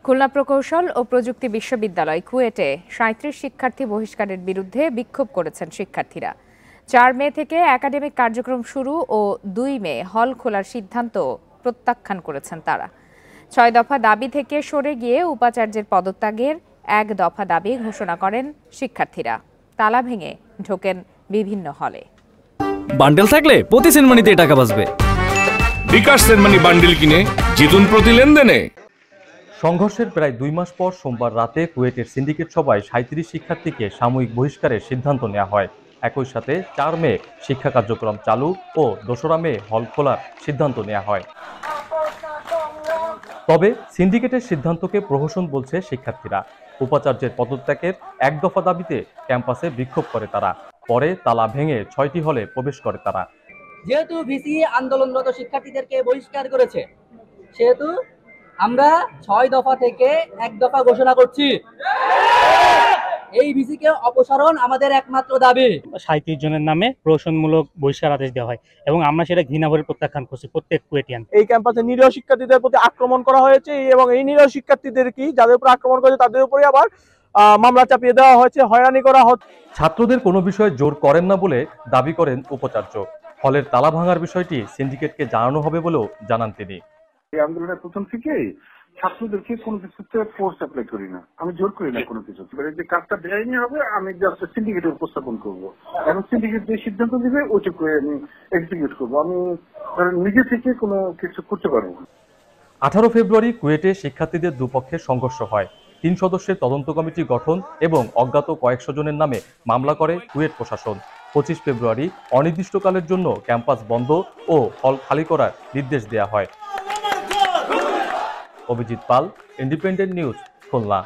খুলনা প্রকৌশল ও প্রযুক্তি বিশ্ববিদ্যালয় কুয়েটে ৩৭ শিক্ষার্থী বহিষ্কারের বিরুদ্ধে বিক্ষোভ করেছেন শিক্ষার্থীরা। ৪ মে থেকে একাডেমিক কার্যক্রম শুরু ও ২ মে হল খোলার সিদ্ধান্ত প্রত্যাখ্যান করেছেন তারা। ৬ দফা দাবি থেকে সরে গিয়ে উপাচার্যের পদত্যাগের ১ দফা দাবি ঘোষণা করেন শিক্ষার্থীরা। তালা ভেঙে ঢোকেন বিভিন্ন হলে। বান্ডেল থাকলে প্রতি সেনমানিতে টাকা বাঁচবে। বিকাশ সেনমানি বান্ডেল কিনে জিতুন প্রতি লেনদেনে। সংঘর্ষের প্রায় ২ মাস পর সোমবার রাতে কুয়েটের সিন্ডিকেট সভায় ৩৭ শিক্ষার্থীকে সাময়িক বহিষ্কারের সিদ্ধান্ত নেওয়া হয়। একই সাথে ৪ মে শিক্ষা কার্যক্রম চালু ও ২রা মে হল খোলার সিদ্ধান্ত নেওয়া হয়। তবে সিন্ডিকেটের সিদ্ধান্তকে প্রহসন বলছে শিক্ষার্থীরা। উপাচার্যের পদত্যাগের ১ দফা দাবিতে ক্যাম্পাসে বিক্ষোভ করে তারা। পরে তালা ভেঙে ৬টি হলে প্রবেশ করে তারা। যেহেতু ভিসি আন্দোলনরত শিক্ষার্থীদেরকে বহিষ্কার করেছে, সেহেতু আমরা ৬ দফা থেকে ১ দফা ঘোষণা করছি। এই ভিসিকে অপসারণ আমাদের একমাত্র দাবি। ৩৭ জনের নামে প্রহসনমূলক বহিষ্কার আদেশ দেওয়া হয় এবং আমরা সেটা ঘৃণাভরে প্রত্যাখ্যান করছি প্রত্যেক কুয়েটিয়ান। এই ক্যাম্পাসে নিরীহ শিক্ষার্থীদের প্রতি আক্রমণ করা হয়েছে এবং এই নিরীহ শিক্ষার্থীদের কি যাদের উপর আক্রমণ করেছে তাদের উপরে আবার মামলা চাপিয়ে দেওয়া হয়েছে, হয়রানি করা হচ্ছে। ছাত্রদের কোনো বিষয়ে জোর করেন না বলে দাবি করেন উপাচার্য। হলের তালা ভাঙার বিষয়টি সিন্ডিকেটকে জানানো হবে বলেও জানান তিনি। এই আন্দোলনের প্রথম থেকেই ছাত্রদেরকে কোনো কিছুতে ফোর্স অ্যাপ্লাই করি না, আমি জোর করি না কোনো কিছু। যে কাজটা বেআইনি হবে আমি জাস্ট সিন্ডিকেটে উপস্থাপন করবো, এখন সিন্ডিকেট যে সিদ্ধান্ত দিবে ওইটুকু আমি এক্সিকিউট করবো, আমি নিজে থেকে কোনো কিছু করতে পারবো না। 18 ফেব্রুয়ারি কুয়েটে শিক্ষার্থীদের দুপক্ষের সংঘর্ষ হয়। ৩ সদস্যের তদন্ত কমিটি গঠন এবং অজ্ঞাত কয়েকশো জনের নামে মামলা করে কুয়েট প্রশাসন। 25 ফেব্রুয়ারি অনির্দিষ্টকালের জন্য ক্যাম্পাস বন্ধ ও হল খালি করার নির্দেশ দেওয়া হয়। অভিজিৎ পাল, ইন্ডিপেন্ডেন্ট নিউজ, খুলনা।